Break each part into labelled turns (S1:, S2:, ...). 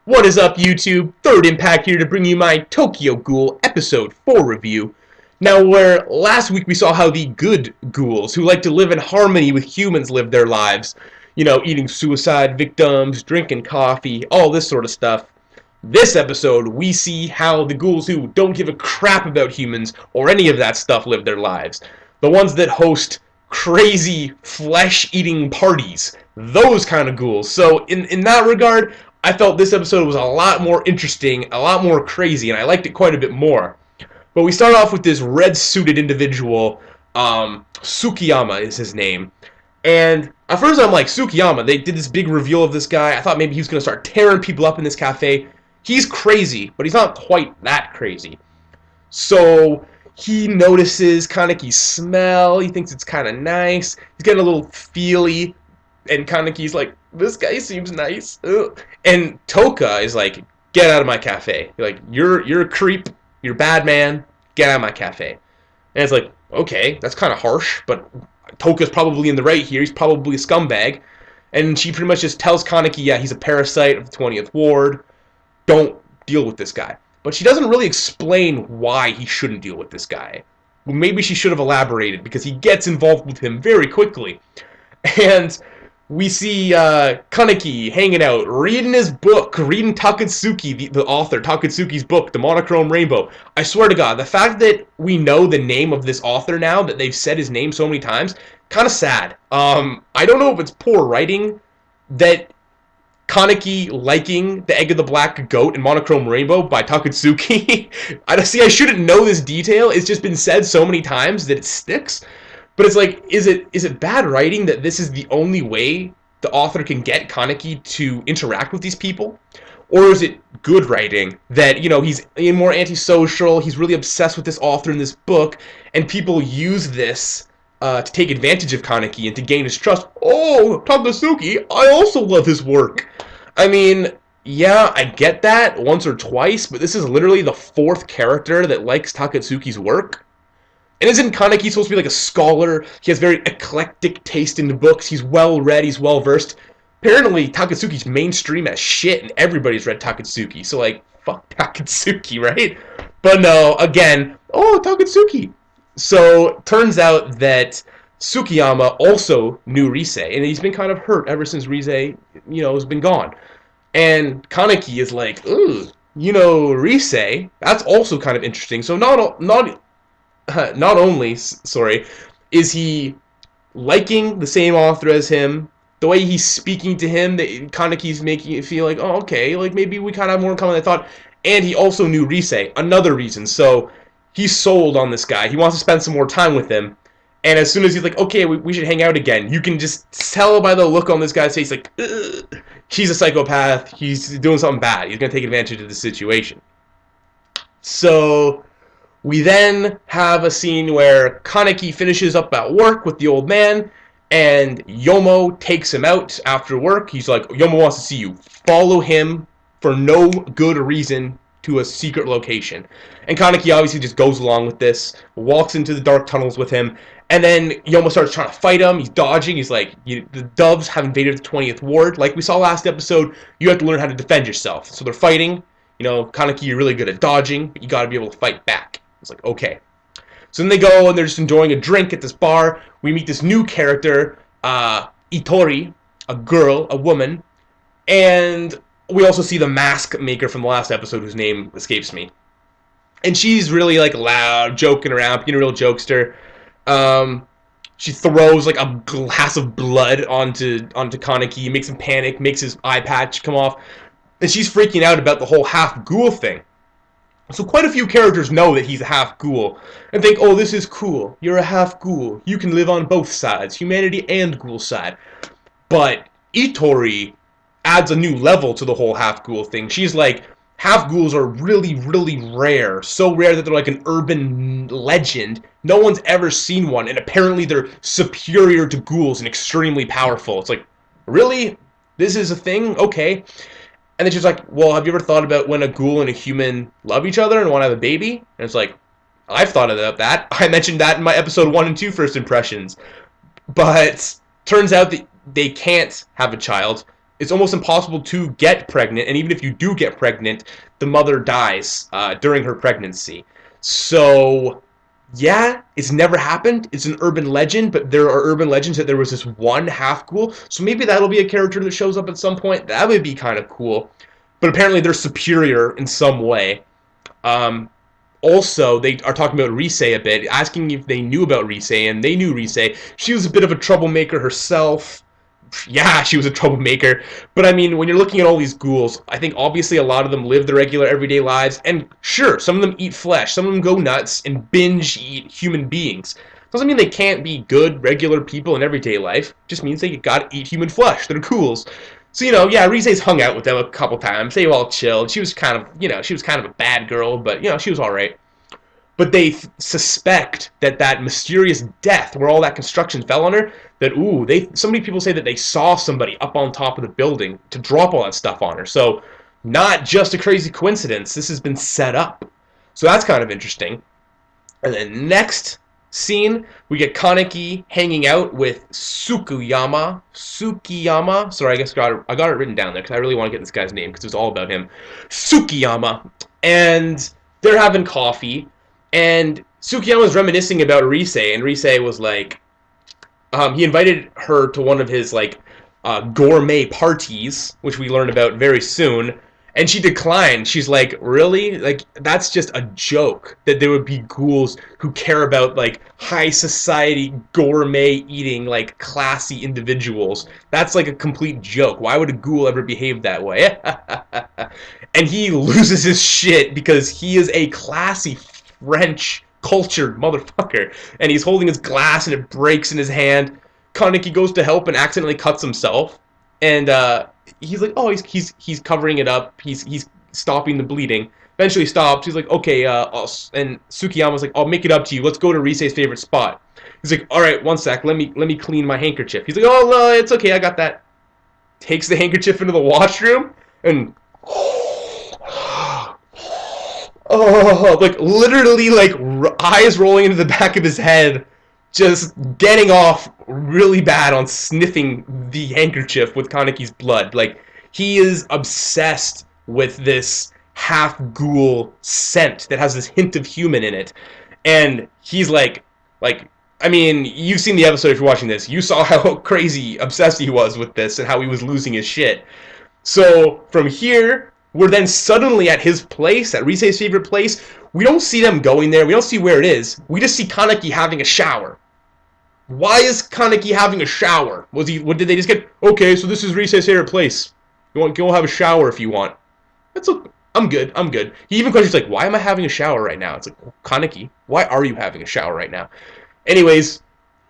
S1: What is up, YouTube? Third Impact here to bring you my Tokyo Ghoul Episode 4 review. Now, where last week we saw how the good ghouls, who like to live in harmony with humans, live their lives. You know, eating suicide victims, drinking coffee, all this sort of stuff. This episode, we see how the ghouls who don't give a crap about humans or any of that stuff live their lives. The ones that host crazy flesh-eating parties. Those kind of ghouls. So, in that regard, I felt this episode was a lot more interesting, a lot more crazy, and I liked it quite a bit more. But we start off with this red-suited individual, Tsukiyama is his name. And at first I'm like, Tsukiyama, they did this big reveal of this guy. I thought maybe he was going to start tearing people up in this cafe. He's crazy, but he's not quite that crazy. So he notices Kaneki's smell. He thinks it's kind of nice. He's getting a little feely. And Kaneki's like, this guy seems nice. Ugh. And Toka is like, get out of my cafe. Like, you're a creep. You're a bad man. Get out of my cafe. And it's like, okay, that's kind of harsh, but Toka's probably in the right here. He's probably a scumbag. And she pretty much just tells Kaneki, yeah, he's a parasite of the 20th Ward. Don't deal with this guy. But she doesn't really explain why he shouldn't deal with this guy. Well, maybe she should have elaborated, because he gets involved with him very quickly. And we see Kaneki hanging out, reading his book, reading Takatsuki, the author, Takatsuki's book, The Monochrome Rainbow. I swear to God, the fact that we know the name of this author now, that they've said his name so many times, kind of sad. I don't know if it's poor writing that Kaneki liking The Egg of the Black Goat and Monochrome Rainbow by Takatsuki. I shouldn't know this detail. It's just been said so many times that it sticks. But it's like, is it bad writing that this is the only way the author can get Kaneki to interact with these people? Or is it good writing that, you know, he's more antisocial, he's really obsessed with this author in this book, and people use this to take advantage of Kaneki and to gain his trust? Oh, Takatsuki, I also love his work. I mean, yeah, I get that once or twice, but this is literally the fourth character that likes Takatsuki's work. And isn't Kaneki supposed to be like a scholar? He has very eclectic taste in the books. He's well-read. He's well-versed. Apparently, Takatsuki's mainstream as shit, and everybody's read Takatsuki. So, like, fuck Takatsuki, right? But no, again, oh, Takatsuki. So, turns out that Tsukiyama also knew Rise, and he's been kind of hurt ever since Rise, you know, has been gone. And Kaneki is like, ooh, you know, Rise, that's also kind of interesting. So, not only, is he liking the same author as him, the way he's speaking to him, that Kaneki's making it feel like, oh, okay, like maybe we kind of have more in common than I thought, and he also knew Rise, another reason. So he's sold on this guy. He wants to spend some more time with him, and as soon as he's like, okay, we should hang out again, you can just tell by the look on this guy's face, like, ugh, he's a psychopath, he's doing something bad, he's going to take advantage of the situation. So we then have a scene where Kaneki finishes up at work with the old man, and Yomo takes him out after work. He's like, Yomo wants to see you. Follow him for no good reason to a secret location. And Kaneki obviously just goes along with this, walks into the dark tunnels with him, and then Yomo starts trying to fight him. He's dodging. He's like, the doves have invaded the 20th Ward. Like we saw last episode, you have to learn how to defend yourself. So they're fighting. You know, Kaneki, you're really good at dodging, but you got to be able to fight back. It's like, okay. So then they go and they're just enjoying a drink at this bar. We meet this new character, Itori, a girl, a woman. And we also see the mask maker from the last episode, whose name escapes me. And she's really like loud, joking around, being a real jokester. She throws like a glass of blood onto Kaneki, makes him panic, makes his eye patch come off. And she's freaking out about the whole half ghoul thing. So quite a few characters know that he's a half ghoul and think, oh, this is cool. You're a half ghoul. You can live on both sides, humanity and ghoul side. But Itori adds a new level to the whole half ghoul thing. She's like, half ghouls are really, really rare. So rare that they're like an urban legend. No one's ever seen one, and apparently they're superior to ghouls and extremely powerful. It's like, really? This is a thing? Okay. And then she's like, well, have you ever thought about when a ghoul and a human love each other and want to have a baby? And it's like, I've thought about that. I mentioned that in my episode 1 and 2 first impressions. But turns out that they can't have a child it's almost impossible to get pregnant, and even if you do get pregnant, the mother dies during her pregnancy. So, yeah, it's never happened. It's an urban legend, but there are urban legends that there was this one half ghoul. So maybe that'll be a character that shows up at some point. That would be kind of cool. But apparently they're superior in some way. Um, Also, they are talking about Rise a bit, asking if they knew about Rise, and they knew Rise. She was a bit of a troublemaker herself. Yeah, she was a troublemaker. But I mean, when you're looking at all these ghouls, I think obviously a lot of them live their regular everyday lives, and sure, some of them eat flesh, some of them go nuts and binge eat human beings. Doesn't mean they can't be good, regular people in everyday life. Just means they gotta eat human flesh. They're ghouls. So, yeah, Rize's hung out with them a couple times. They all chilled. She was kind of, she was kind of a bad girl, but, she was alright. But they suspect that mysterious death, where all that construction fell on her, that, so many people say that they saw somebody up on top of the building to drop all that stuff on her. So, not just a crazy coincidence. This has been set up. So that's kind of interesting. And then next scene, we get Kaneki hanging out with Sukiyama. Sorry, I guess I got it written down there because I really want to get this guy's name because it was all about him. Sukiyama. And they're having coffee. And Sukiyama's reminiscing about Rise. And Rise was like, he invited her to one of his, like, gourmet parties, which we learn about very soon. And she declined. She's like, really? Like, that's just a joke that there would be ghouls who care about, like, high society gourmet eating, like, classy individuals. That's like a complete joke. Why would a ghoul ever behave that way? And he loses his shit because he is a classy French cultured motherfucker. And he's holding his glass and it breaks in his hand. Kaneki goes to help and accidentally cuts himself. And, he's like, oh, he's covering it up. He's stopping the bleeding. Eventually stops. He's like, okay, and Sukiyama's like, I'll make it up to you. Let's go to Rise's favorite spot. He's like, all right, one sec. Let me clean my handkerchief. He's like, oh no, it's okay. I got that. Takes the handkerchief into the washroom and like literally like eyes rolling into the back of his head, just getting off really bad on sniffing the handkerchief with Kaneki's blood. Like, he is obsessed with this half ghoul scent that has this hint of human in it. And he's like, I mean, you've seen the episode if you're watching this. You saw how crazy obsessed he was with this and how he was losing his shit. So, from here, we're then suddenly at his place, at Rise's favorite place. We don't see them going there. We don't see where it is. We just see Kaneki having a shower. Why is Kaneki having a shower? What did they just get? Okay, so this is Rise's favorite place. Go have a shower if you want. I'm good. He even questions like, why am I having a shower right now? It's like, Kaneki, why are you having a shower right now? Anyways,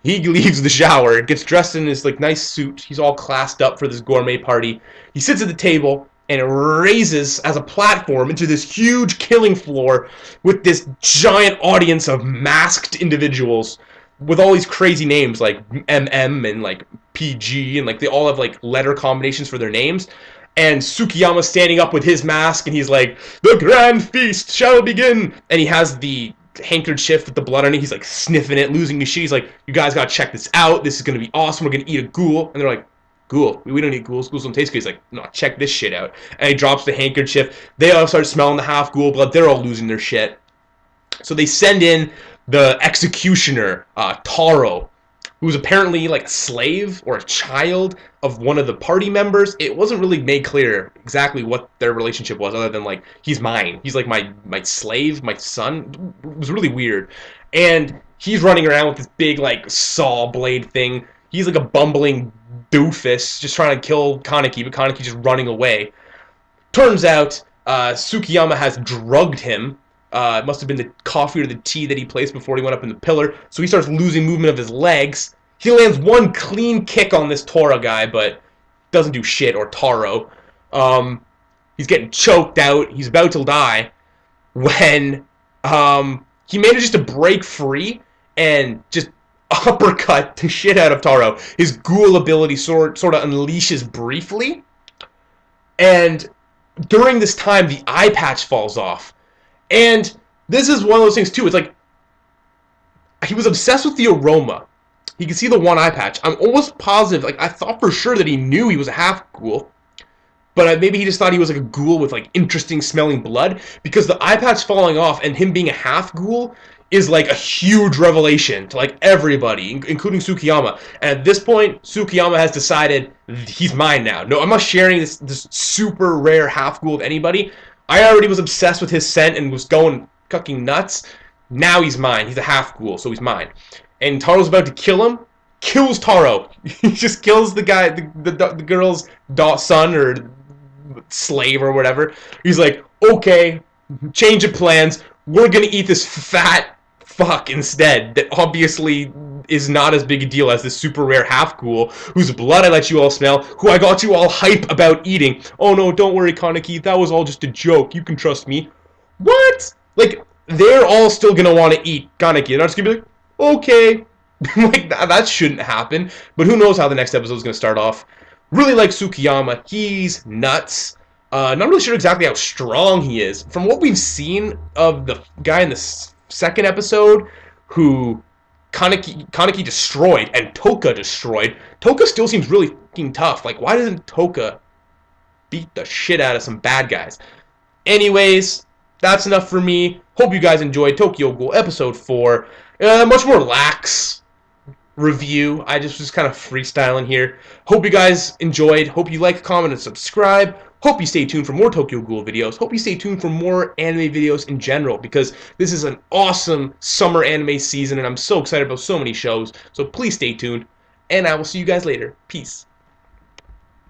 S1: he leaves the shower, gets dressed in his like nice suit. He's all classed up for this gourmet party. He sits at the table and it raises as a platform into this huge killing floor with this giant audience of masked individuals with all these crazy names like MM and like PG, and like they all have like letter combinations for their names. And Sukiyama's standing up with his mask and he's like, the grand feast shall begin. And he has the handkerchief with the blood on it. He's like sniffing it, losing his shit. He's like, you guys gotta check this out. This is gonna be awesome. We're gonna eat a ghoul. And they're like, ghoul? We don't eat ghouls. Ghouls don't taste good. He's like, no, check this shit out. And he drops the handkerchief. They all start smelling the half ghoul blood. They're all losing their shit. So they send in the executioner, Taro, who's apparently like a slave or a child of one of the party members. It wasn't really made clear exactly what their relationship was, other than like, he's mine. He's like my slave, my son. It was really weird. And he's running around with this big like saw blade thing. He's like a bumbling doofus just trying to kill Kaneki, but Kaneki's just running away. Turns out Sukiyama has drugged him. It must have been the coffee or the tea that he placed before he went up in the pillar. So he starts losing movement of his legs. He lands one clean kick on this Tora guy, but doesn't do shit, or Taro. He's getting choked out. He's about to die when he manages to break free and just uppercut the shit out of Taro. His ghoul ability sort of unleashes briefly. And during this time, the eye patch falls off. And this is one of those things, too. It's like, he was obsessed with the aroma. He could see the one eye patch. I'm almost positive, like, I thought for sure that he knew he was a half-ghoul. but maybe he just thought he was like a ghoul with like interesting smelling blood, because the eye patch falling off and him being a half ghoul is like a huge revelation to like everybody, including Tsukiyama. And at this point, Tsukiyama has decided he's mine now. No, I'm not sharing this super rare half ghoul with anybody. I already was obsessed with his scent and was going cucking nuts. Now he's mine. He's a half ghoul, so he's mine. And Taro's about to kill him. Kills Taro. He just kills the guy, the girl's son or slave or whatever. He's like, okay, change of plans. We're gonna eat this fat fuck instead. That obviously is not as big a deal as this super rare half ghoul whose blood I let you all smell, who I got you all hype about eating. Oh no, don't worry, Kaneki. That was all just a joke. You can trust me. What? Like, they're all still gonna want to eat Kaneki. They're not just gonna be like, okay. Like, that shouldn't happen. But who knows how the next episode is gonna start off. Really like Tsukiyama. He's nuts. Not really sure exactly how strong he is. From what we've seen of the guy in the second episode, who Kaneki destroyed and Toka destroyed, Toka still seems really fucking tough. Like, why doesn't Toka beat the shit out of some bad guys? Anyways, that's enough for me. Hope you guys enjoyed Tokyo Ghoul Episode 4. Much more lax review. I just was kind of freestyling here. Hope you guys enjoyed. Hope you like, comment, and subscribe. Hope you stay tuned for more Tokyo Ghoul videos. Hope you stay tuned for more anime videos in general, because this is an awesome summer anime season, and I'm so excited about so many shows. So please stay tuned, and I will see you guys later. Peace.